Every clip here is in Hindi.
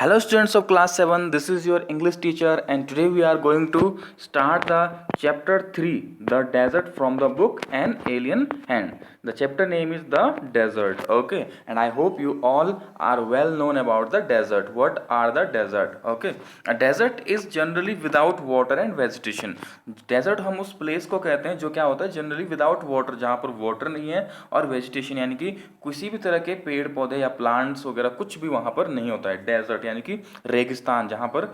Hello students of class 7, this is your English teacher and today we are going to start the chapter 3, the desert from the book An Alien Hand. The chapter name is the desert, okay, and I hope you all are well known about the desert. What are the desert? Okay, a desert is generally without water and vegetation. Desert हम उस प्लेस को कहते हैं जो क्या होता है जनरली विदाउट वाटर, जहाँ पर वाटर नहीं है और वेजिटेशन यानी कि किसी भी तरह के पेड़ पौधे या प्लांट्स वगैरह कुछ भी वहाँ पर नहीं होता है. डेजर्ट यानी कि रेगिस्तान, जहाँ पर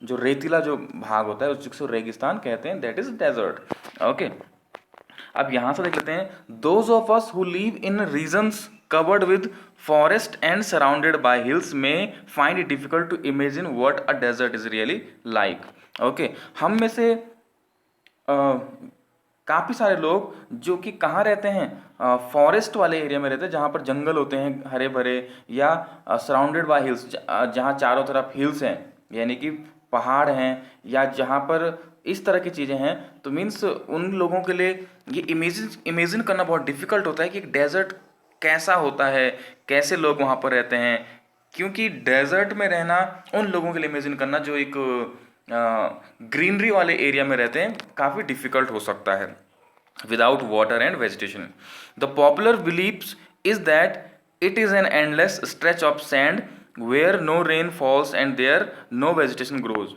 जो रेतीला जो भाग होता है उसको रेगिस्तान कहते हैं, दैट इज डेजर्ट. ओके, अब यहाँ से देख लेते हैं. Those of us who live in regions covered with forest and surrounded by hills may find it difficult to imagine what a desert is really like. Okay, हम में से काफ़ी सारे लोग जो कि कहाँ रहते हैं, फॉरेस्ट वाले एरिया में रहते हैं जहाँ पर जंगल होते हैं हरे भरे, या सराउंडेड बाय हिल्स जहाँ चारों तरफ हिल्स हैं यानी कि पहाड़ हैं, या जहाँ पर इस तरह की चीज़ें हैं. तो मीन्स उन लोगों के लिए ये इमेजिन करना बहुत डिफिकल्ट होता है कि डेजर्ट कैसा होता है, कैसे लोग वहाँ पर रहते हैं, क्योंकि डेजर्ट में रहना उन लोगों के लिए इमेजिन करना जो एक ग्रीनरी वाले एरिया में रहते हैं काफ़ी डिफिकल्ट हो सकता है without water and vegetation. The popular believes is that it is an endless stretch of sand where no rain falls and there no vegetation grows.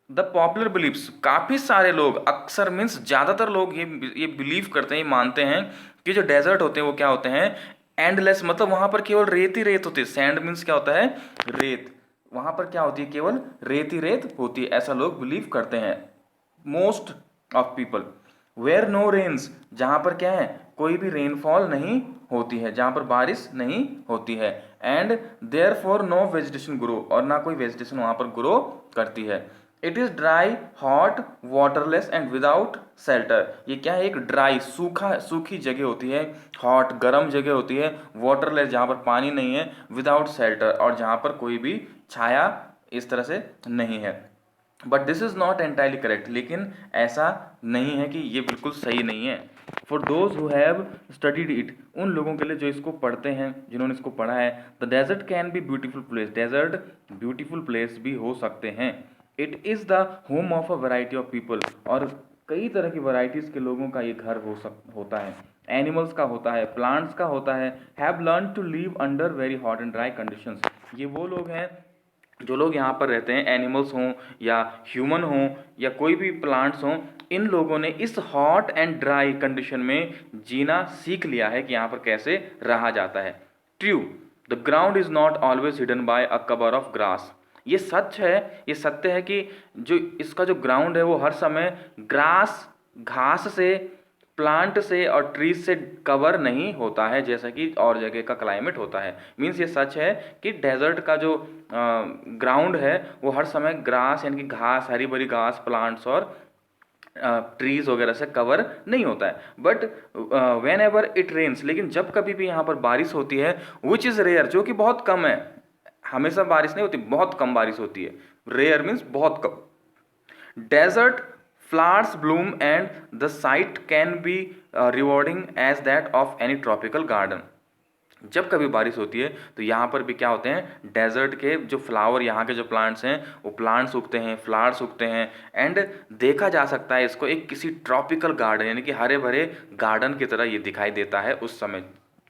The popular believes, काफ़ी सारे लोग, अक्सर मीन्स ज़्यादातर लोग ये बिलीव करते हैं, ये मानते हैं कि जो डेजर्ट होते हैं वो क्या होते हैं, एंडलेस, मतलब वहाँ पर केवल रेत ही रेत होती है. सैंड मीन्स क्या होता है, रेत. वहाँ पर क्या होती है, केवल रेत ही रेत होती है, ऐसा लोग बिलीव करते हैं most of people. Where no rains, जहाँ पर क्या है, कोई भी रेनफॉल नहीं होती है, जहाँ पर बारिश नहीं होती है. And therefore no vegetation grow, और ना कोई वेजिटेशन वहाँ पर ग्रो करती है. It is dry hot waterless and without shelter. ये क्या है, एक ड्राई सूखी जगह होती है, हॉट गर्म जगह होती है, वाटरलेस जहाँ पर पानी नहीं है, विदाउट शेल्टर और जहाँ पर कोई भी छाया इस तरह से नहीं है. But this is not entirely correct, लेकिन ऐसा नहीं है कि ये बिल्कुल सही नहीं है. For those who have studied it, उन लोगों के लिए जो इसको पढ़ते हैं, जिन्होंने इसको पढ़ा है. The desert can be beautiful place, desert beautiful place भी हो सकते हैं. It is the home of a variety of people, और कई तरह की वैरायटीज़ के लोगों का ये घर होता है. एनिमल्स का होता है, प्लांट्स का होता है. Have learn to live under very hot and dry conditions. ये वो लोग हैं जो लोग यहाँ पर रहते हैं, एनिमल्स हों या ह्यूमन हों या कोई भी प्लांट्स हों, इन लोगों ने इस हॉट एंड ड्राई कंडीशन में जीना सीख लिया है कि यहाँ पर कैसे रहा जाता है. True, the ground is not always hidden bye a cover of grass. ये सच है, ये सत्य है कि जो इसका जो ग्राउंड है वो हर समय ग्रास, घास से, प्लांट से और ट्रीज से कवर नहीं होता है जैसा कि और जगह का क्लाइमेट होता है. मीन्स ये सच है कि डेजर्ट का जो ग्राउंड है वो हर समय ग्रास यानी कि घास, हरी भरी घास, प्लांट्स और ट्रीज वगैरह से कवर नहीं होता है. But whenever it rains, लेकिन जब कभी भी यहाँ पर बारिश होती है, विच इज़ रेयर, जो कि बहुत कम है, हमेशा बारिश नहीं होती, बहुत कम बारिश होती है. रेयर मीन्स बहुत कम. Desert flowers bloom and the sight can be rewarding as that of any tropical garden. जब कभी बारिश होती है तो यहाँ पर भी क्या होते हैं, डेजर्ट के जो फ्लावर, यहाँ के जो प्लांट्स हैं वो प्लांट्स उगते हैं, फ्लावर्स उगते हैं. एंड देखा जा सकता है इसको एक किसी ट्रॉपिकल गार्डन यानी कि हरे भरे गार्डन की तरह ये दिखाई देता है उस समय.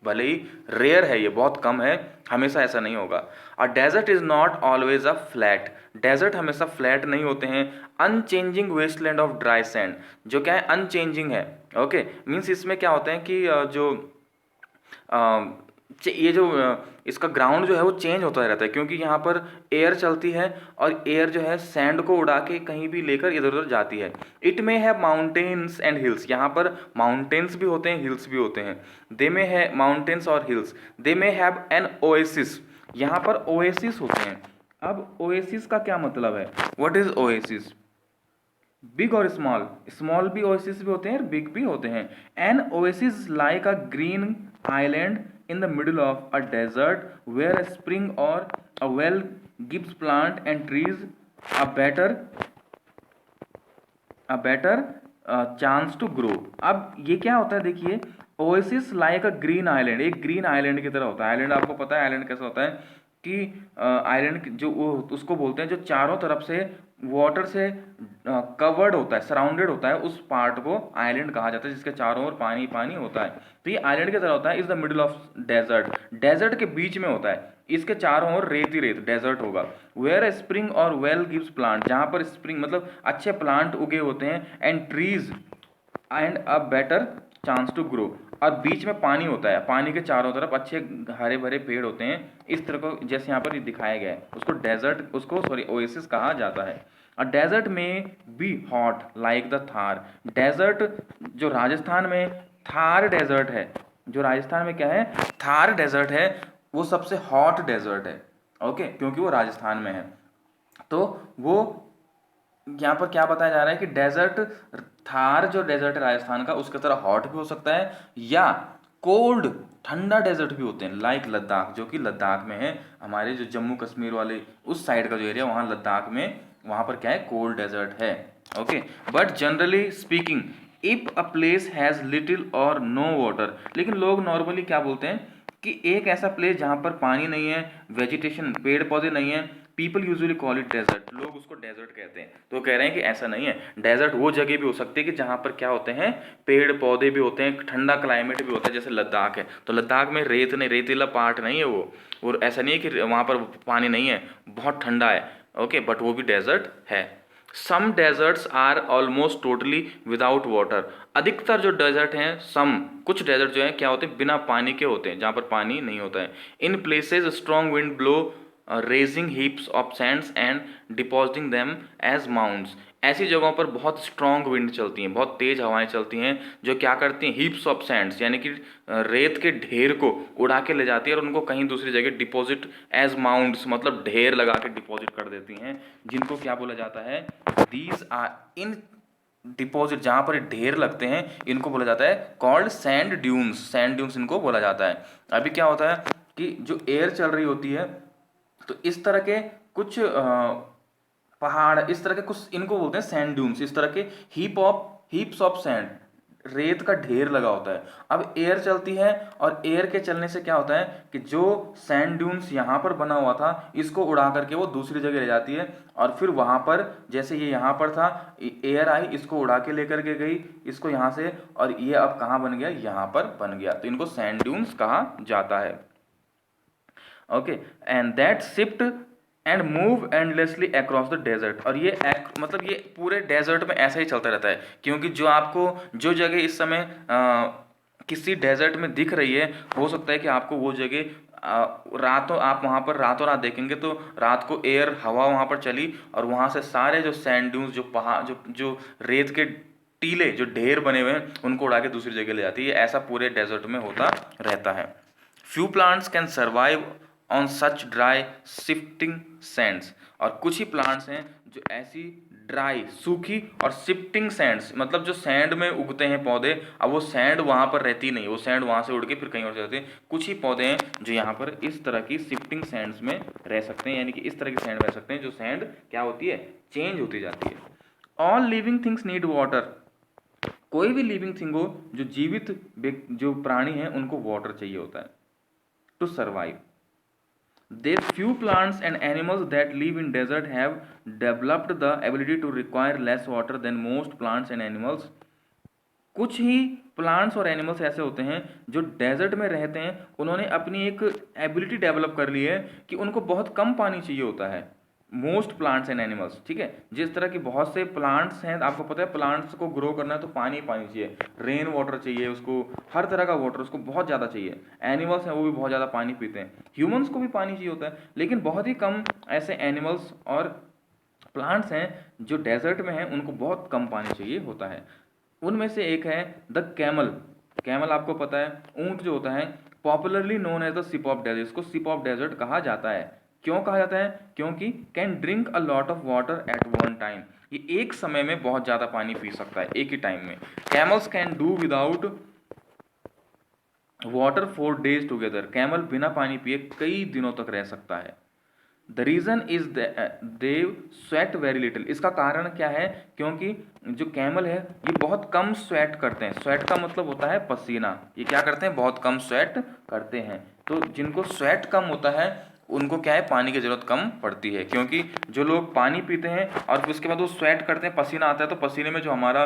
भले ही रेयर है, ये बहुत कम है, हमेशा ऐसा नहीं होगा. A desert is not always a flat, desert हमेशा फ्लैट नहीं होते हैं. Unchanging wasteland of dry sand, जो क्या है, अनचेंजिंग है. ओके, मीन्स इसमें क्या होता है कि ये जो इसका ग्राउंड जो है वो चेंज होता रहता है, क्योंकि यहाँ पर एयर चलती है और एयर जो है सैंड को उड़ा के कहीं भी लेकर इधर उधर जाती है. इट में है माउंटेन्स एंड हिल्स, यहाँ पर माउंटेन्स भी होते हैं, हिल्स भी होते हैं. दे में है माउंटेन्स और हिल्स. दे में हैव एन ओएसिस, यहाँ पर ओएसिस होते हैं. अब ओएसिस का क्या मतलब है, व्हाट इज ओएसिस? बिग और स्मॉल, स्मॉल भी ओएसिस भी होते हैं और बिग भी होते हैं. An oasis like a green island in the middle of a desert where a spring or a well gives plant and trees a better chance to grow. अब ये क्या होता है, देखिए, oasis like a green island, एक ग्रीन आइलैंड की तरह होता है. आइलैंड आपको पता है आइलैंड कैसा होता है, कि आइलैंड जो वो उसको बोलते हैं जो चारों तरफ से वाटर से कवर्ड होता है, सराउंडेड होता है, उस पार्ट को आइलैंड कहा जाता है जिसके चारों ओर पानी पानी होता है। तो ये आइलैंड की तरह होता है, is the middle of desert, desert के बीच में होता है, इसके चारों ओर रेत ही रेत, डेजर्ट होगा। वेयर स्प्रिंग और वेल गिव्स प्लांट, जहाँ पर स्प्रिंग मतलब अच्छे प्लांट उगे होते हैं, and trees and a better chance to grow, और बीच में पानी होता है, पानी के चारों तरफ अच्छे हरे भरे पेड़ होते हैं, इस तरह को जैसे यहाँ पर दिखाया गया है, उसको डेजर्ट उसको सॉरी ओएसिस कहा जाता है। अ डेजर्ट में be hot like the Thar, desert जो राजस्थान में थार डेजर्ट है, जो राजस्थान में क्या है थार डेजर्ट है, वो सबसे हॉट डेजर्ट है, ओके, क्योंकि वो राजस्थान में है। तो वो यहाँ पर क्या बताया जा रहा है कि डेजर्ट, थार जो डेजर्ट है राजस्थान का उसकी तरह हॉट भी हो सकता है, या कोल्ड ठंडा डेजर्ट भी होते हैं, लाइक लद्दाख, जो कि लद्दाख में है, हमारे जो जम्मू कश्मीर वाले उस साइड का जो एरिया वहाँ लद्दाख में, वहाँ पर क्या है कोल्ड डेजर्ट है, okay. But generally speaking if a place has little और नो वाटर, लेकिन लोग नॉर्मली क्या बोलते हैं कि एक ऐसा प्लेस जहाँ पर पानी नहीं है, वेजिटेशन पेड़ पौधे नहीं है, people usually call it desert, लोग उसको डेजर्ट कहते हैं। तो कह रहे हैं कि ऐसा नहीं है, डेजर्ट वो जगह भी हो सकती है कि जहाँ पर क्या होते हैं पेड़ पौधे भी होते हैं, ठंडा क्लाइमेट भी होता है, जैसे लद्दाख है, तो लद्दाख में रेत नहीं, रेतीला पार्ट नहीं है वो, और ऐसा नहीं है कि वहाँ पर पानी नहीं है, बहुत ठंडा है, ओके, बट वो भी डेजर्ट है। Some deserts are almost totally without water, अधिकतर जो डेजर्ट हैं, सम कुछ डेजर्ट जो है क्या होते हैं बिना पानी के होते हैं, जहाँ पर पानी नहीं होता है। In places strong wind blow raising heaps of sands and depositing them as mounds, ऐसी जगहों पर बहुत स्ट्रॉन्ग विंड चलती हैं, बहुत तेज हवाएं चलती हैं, जो क्या करती हैं हीप्स ऑफ सैंड्स यानी कि रेत के ढेर को उड़ा के ले जाती है और उनको कहीं दूसरी जगह डिपॉजिट एज माउंट्स मतलब ढेर लगा के डिपॉजिट कर देती हैं, जिनको क्या बोला जाता है, दीज आर इन डिपॉजिट, जहाँ पर ढेर लगते हैं इनको बोला जाता है called sand dunes, sand dunes इनको बोला जाता है। अभी क्या होता है कि जो एयर चल रही होती है, तो इस तरह के कुछ पहाड़, इस तरह के कुछ इनको बोलते हैं सैंड ड्यून्स, इस तरह के हीप्स ऑफ सैंड, रेत का ढेर लगा होता है। अब एयर चलती है और एयर के चलने से क्या होता है कि जो सैंड ड्यून्स यहाँ पर बना हुआ था इसको उड़ा करके वो दूसरी जगह ले जाती है, और फिर वहाँ पर जैसे ये यहाँ पर था, एयर आई इसको उड़ा के लेकर के गई इसको यहाँ से, और ये अब कहाँ बन गया, यहाँ पर बन गया, तो इनको सैंड ड्यून्स कहा जाता है, okay. And that shift and move endlessly across the desert, और ये मतलब ये पूरे डेजर्ट में ऐसा ही चलता रहता है, क्योंकि जो आपको जो जगह इस समय किसी डेजर्ट में दिख रही है, हो सकता है कि आपको वो जगह रातों आप वहाँ पर रातों रात देखेंगे तो रात को एयर हवा वहाँ पर चली और वहाँ से सारे जो सैंड ड्यून्स जो पहाड़ जो जो रेत के टीले जो ढेर बने हुए हैं उनको उड़ा के दूसरी जगह ले जाती है, ऐसा पूरे डेजर्ट में होता रहता है। Few plants can survive on such dry shifting Sands, और कुछ ही प्लांट्स हैं जो ऐसी ड्राई सूखी और शिफ्टिंग सैंड्स मतलब जो सैंड में उगते हैं पौधे, अब वो सैंड वहाँ पर रहती नहीं, वो सैंड वहाँ से उड़ के फिर कहीं और जाते हैं, कुछ ही पौधे हैं जो यहाँ पर इस तरह की शिफ्टिंग सैंड्स में रह सकते हैं, यानी कि इस तरह की सैंड रह सकते हैं जो सैंड क्या होती है चेंज होती जाती है। All living things need water, कोई भी लिविंग थिंग हो जो जीवित जो प्राणी हैं उनको वाटर चाहिए होता है to survive. There few plants and animals that live in desert have developed the ability to require less water than most plants and animals. कुछ ही प्लांट्स और एनिमल्स ऐसे होते हैं जो डेजर्ट में रहते हैं, उन्होंने अपनी एक एबिलिटी डेवलप कर ली है कि उनको बहुत कम पानी चाहिए होता है। मोस्ट प्लांट्स एंड एनिमल्स, ठीक है, जिस तरह की बहुत से प्लांट्स हैं, आपको पता है प्लांट्स को ग्रो करना है तो पानी पानी चाहिए, रेन वाटर चाहिए उसको, हर तरह का वाटर उसको बहुत ज़्यादा चाहिए। एनिमल्स हैं वो भी बहुत ज़्यादा पानी पीते हैं, ह्यूमंस को भी पानी चाहिए होता है, लेकिन बहुत ही कम ऐसे एनिमल्स और प्लांट्स हैं जो डेजर्ट में हैं उनको बहुत कम पानी चाहिए होता है। उनमें से एक है द कैमल। कैमल आपको पता है ऊंट जो होता है, popularly known as the ship of desert, इसको सिप ऑफ डेजर्ट कहा जाता है। क्यों कहा जाता है? क्योंकि can drink a lot of water at one time, ये एक समय में बहुत ज़्यादा पानी पी सकता है एक ही टाइम में। Camels can do without water for days together, camel बिना पानी पिए कई दिनों तक रह सकता है। The reason is they sweat very little, इसका कारण क्या है? क्योंकि जो कैमल है ये बहुत कम स्वेट करते हैं, स्वेट का मतलब होता है पसीना, ये क्या करते हैं बहुत कम स्वेट करते हैं। तो जिनको स्वेट कम होता है उनको क्या है, पानी की ज़रूरत कम पड़ती है, क्योंकि जो लोग पानी पीते हैं और फिर उसके बाद वो स्वेट करते हैं, पसीना आता है, तो पसीने में जो हमारा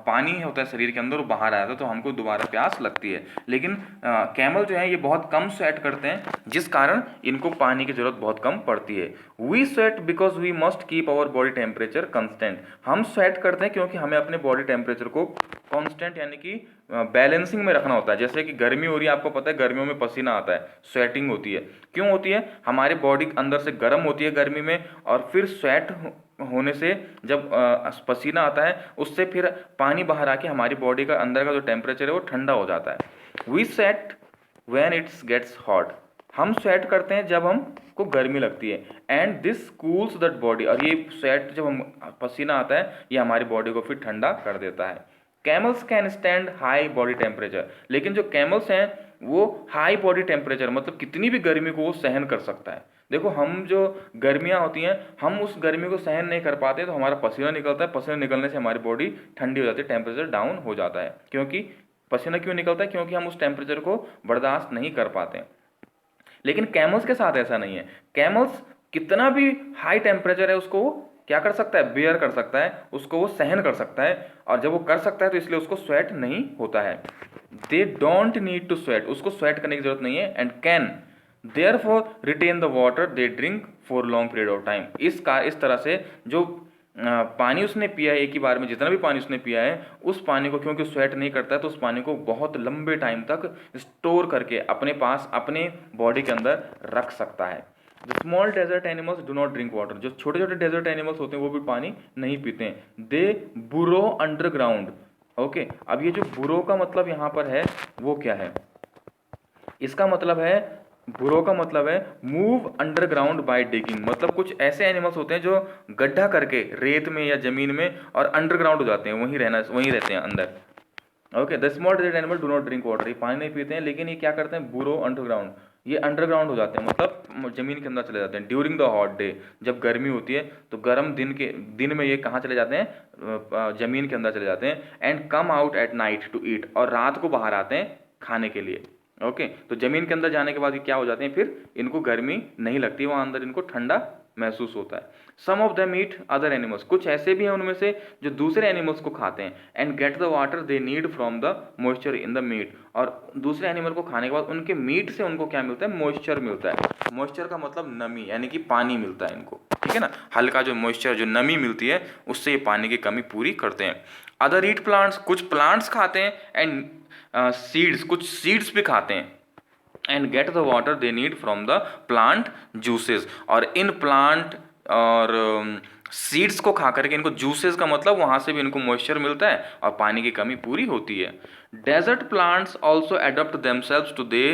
पानी होता है शरीर के अंदर वो बाहर आता है, तो हमको दोबारा प्यास लगती है। लेकिन कैमल जो है ये बहुत कम स्वेट करते हैं, जिस कारण इनको पानी की ज़रूरत बहुत कम पड़ती है। We sweat because we must keep our body temperature constant. हम स्वेट करते हैं क्योंकि हमें अपने बॉडी टेम्परेचर को कांस्टेंट यानी कि बैलेंसिंग में रखना होता है। जैसे कि गर्मी हो रही है, आपको पता है गर्मियों में पसीना आता है, स्वेटिंग होती है। क्यों होती है? हमारी बॉडी अंदर से गर्म होती है गर्मी में, और फिर स्वेट होने से जब पसीना आता है, उससे फिर पानी बाहर आके हमारी बॉडी का अंदर का जो टेम्परेचर है वो ठंडा हो जाता है। We sweat when it's gets hot. हम स्वेट करते हैं जब हमको गर्मी लगती है। And this cools that body. और ये स्वेट जब हम पसीना आता है, ये हमारी बॉडी को फिर ठंडा कर देता है। Camels can stand high body temperature. लेकिन जो कैमल्स हैं वो हाई बॉडी टेम्परेचर मतलब कितनी भी गर्मी को वो सहन कर सकता है। देखो, हम जो गर्मियाँ होती हैं, हम उस गर्मी को सहन नहीं कर पाते, तो हमारा पसीना निकलता है, पसीना निकलने से हमारी बॉडी ठंडी हो जाती है, टेम्परेचर डाउन हो जाता है। क्योंकि पसीना क्यों निकलता है? क्योंकि हम उस टेम्परेचर को बर्दाश्त नहीं कर पाते। लेकिन कैमल्स के साथ ऐसा नहीं है। कैमल्स कितना भी हाई टेम्परेचर है उसको वो क्या कर सकता है, बेयर कर सकता है, उसको वो सहन कर सकता है। और जब वो कर सकता है तो इसलिए उसको स्वेट नहीं होता है। They don't need to sweat, उसको स्वेट करने की जरूरत नहीं है। And can therefore retain the water they drink for long period of time. इस तरह से जो पानी उसने पिया है, एक ही बार में जितना भी पानी उसने पिया है, उस पानी को क्योंकि स्वेट नहीं करता है, तो उस पानी को बहुत लंबे टाइम तक स्टोर करके अपने पास अपने बॉडी के अंदर रख सकता है। The small desert animals do not drink water. जो छोटे छोटे डेजर्ट एनिमल्स होते हैं वो भी पानी नहीं पीते हैं। दे बुरो अंडरग्राउंड। ओके, अब ये जो बुरो का मतलब यहाँ पर है वो क्या है? इसका मतलब है, बुरो का मतलब है मूव अंडरग्राउंड बाय डिगिंग। मतलब कुछ ऐसे एनिमल्स होते हैं जो गड्ढा करके रेत में या जमीन में और अंडरग्राउंड हो जाते हैं, वहीं रहते हैं अंदर। Okay, the small desert animal do not drink water. ये पानी नहीं पीते हैं, लेकिन ये क्या करते हैं, बुरो अंडरग्राउंड, ये अंडरग्राउंड हो जाते हैं, मतलब जमीन के अंदर चले जाते हैं। ड्यूरिंग द हॉट डे, जब गर्मी होती है तो गर्म दिन में ये कहाँ चले जाते हैं, जमीन के अंदर चले जाते हैं। And come out at night to eat. और रात को बाहर आते हैं खाने के लिए। ओके, तो जमीन के अंदर जाने के बाद ये क्या हो जाते हैं, फिर इनको गर्मी नहीं लगती, वहाँ अंदर इनको ठंडा महसूस होता है। Some of them eat other animals. कुछ ऐसे भी हैं उनमें से जो दूसरे एनिमल्स को खाते हैं। And get the water they need from the moisture in the meat. और दूसरे एनिमल को खाने के बाद उनके मीट से उनको क्या मिलता है, मॉइस्चर मिलता है। मॉइस्चर का मतलब नमी, यानी कि पानी मिलता है इनको, ठीक है ना। हल्का जो मॉइस्चर, जो नमी मिलती है, उससे ये पानी की कमी पूरी करते हैं। अदर ईट प्लांट्स। कुछ प्लांट्स खाते हैं। एंड सीड्स, कुछ सीड्स भी खाते हैं। And get the water they need from the plant juices. और इन प्लांट और सीड्स को खा करके इनको जूसेस का मतलब वहाँ से भी इनको मॉइस्चर मिलता है और पानी की कमी पूरी होती है। Desert plants also adapt themselves to they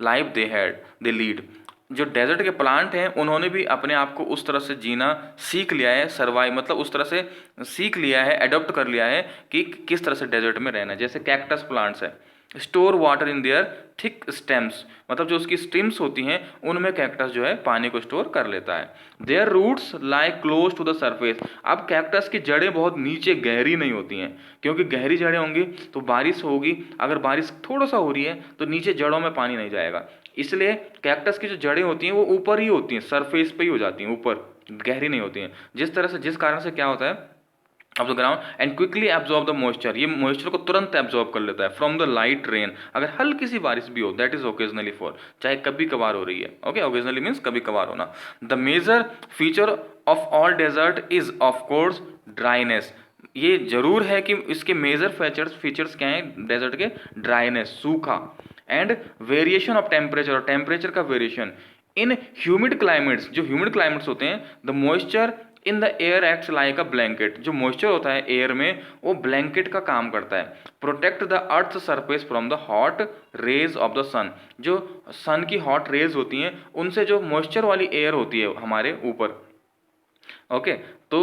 life they lead. जो डेजर्ट के प्लांट हैं उन्होंने भी अपने आप को उस तरह से जीना सीख लिया है, सर्वाइव मतलब उस तरह से सीख लिया है, एडप्ट कर लिया है कि किस तरह से डेजर्ट में रहना है। जैसे कैक्टस प्लांट्स है, store water in their thick stems, मतलब जो उसकी स्टेम्स होती हैं उनमें कैक्टस जो है पानी को स्टोर कर लेता है। Their roots lie close to the surface. अब कैक्टस की जड़ें बहुत नीचे गहरी नहीं होती हैं, क्योंकि गहरी जड़ें होंगी तो बारिश होगी, अगर बारिश थोड़ा सा हो रही है तो नीचे जड़ों में पानी नहीं जाएगा। इसलिए कैक्टस की जो जड़ें होती हैं वो ऊपर ही होती हैं, सरफेस पे ही हो जाती हैं, ऊपर गहरी नहीं होती हैं। जिस कारण से क्या होता है, of the ground and quickly absorb the moisture. ये मॉइस्चर को तुरंत एब्जॉर्ब कर लेता है फ्रॉम द लाइट रेन। अगर हल्की सी बारिश भी हो, दैट इज ओकेजनली फॉल, चाहे कभी कभार हो रही है। ओके, ओकेजनली मीन्स कभी कभार होना। The major feature of all desert is of course dryness. ये जरूर है कि इसके मेजर फीचर्स क्या हैं डेजर्ट के, ड्राइनेस, सूखा, एंड वेरिएशन ऑफ टेम्परेचर, और टेम्परेचर का वेरिएशन। इन ह्यूमिड क्लाइमेट्स, जो ह्यूमिड क्लाइमेट्स होते हैं, the moisture in the air acts like a blanket. जो मॉइस्चर होता है एयर में वो ब्लैंकेट का काम करता है। Protect the earth surface from the hot rays of the sun. जो सन की हॉट रेज होती हैं उनसे जो मॉइस्चर वाली एयर होती है हमारे ऊपर, ओके, तो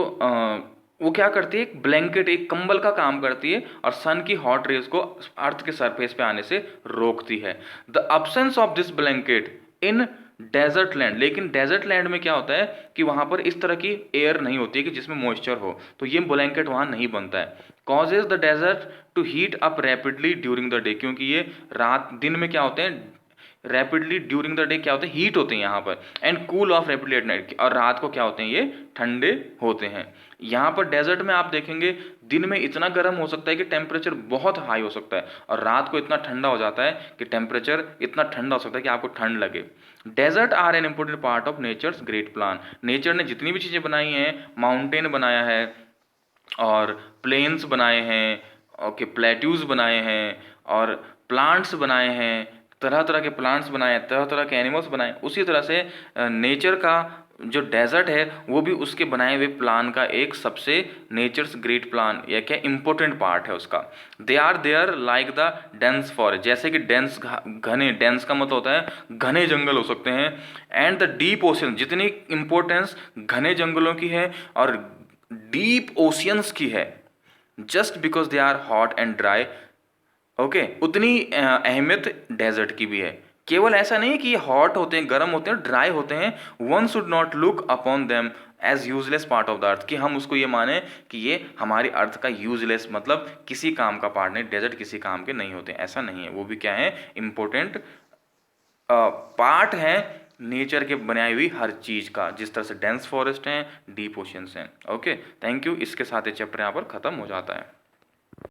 वो क्या करती है, एक ब्लैंकेट, एक कंबल का काम करती है और सन की हॉट रेज को अर्थ के सरफेस पे आने से रोकती है। The absence of this blanket in desert land. लेकिन डेजर्ट लैंड में क्या होता है कि वहाँ पर इस तरह की एयर नहीं होती है कि जिसमें मॉइस्चर हो, तो ये ब्लैंकेट वहाँ नहीं बनता है। Causes the desert to heat up rapidly during the day. क्योंकि ये दिन में क्या होते हैं, रैपिडली ड्यूरिंग द डे क्या होते हैं, हीट होते हैं यहाँ पर, and cool off rapidly at night, और रात को क्या होते हैं, ये ठंडे होते हैं। यहाँ पर डेजर्ट में आप देखेंगे दिन में इतना गर्म हो सकता है कि टेम्परेचर बहुत हाई हो सकता है, और रात को इतना ठंडा हो जाता है कि टेम्परेचर इतना ठंडा हो सकता है कि आपको ठंड लगे। Desert are an important part of nature's great plan. Nature ने जितनी भी चीज़ें बनाई हैं, माउंटेन बनाया है और प्लेन्स बनाए हैं, ओके, प्लेट्यूज बनाए हैं और प्लांट्स बनाए हैं, तरह तरह के प्लांट्स बनाए हैं, तरह तरह के एनिमल्स बनाए हैं। उसी तरह से नेचर का जो डेजर्ट है वो भी उसके बनाए हुए प्लान का एक सबसे नेचर्स ग्रेट प्लान या क्या इम्पोर्टेंट पार्ट है उसका। They are there like the dense forest, जैसे कि डेंस घने, डेंस का मतलब होता है घने जंगल हो सकते हैं, एंड द डीप ओशन, जितनी इम्पोर्टेंस घने जंगलों की है और डीप ओशियंस की है, just because they are hot and dry, okay, उतनी अहमियत डेजर्ट की भी है। केवल ऐसा नहीं कि ये हॉट होते हैं, गर्म होते हैं, ड्राई होते हैं, one should not look upon them as useless part of the earth, कि हम उसको ये माने कि ये हमारी अर्थ का यूजलेस, मतलब किसी काम का पार्ट नहीं, डेजर्ट किसी काम के नहीं होते, ऐसा नहीं है। वो भी क्या है, इंपॉर्टेंट पार्ट है नेचर के बनाई हुई हर चीज़ का, जिस तरह से डेंस फॉरेस्ट हैं, डीप ओशियंस हैं। Okay, thank you. इसके साथ ये चैप्टर यहाँ पर ख़त्म हो जाता है।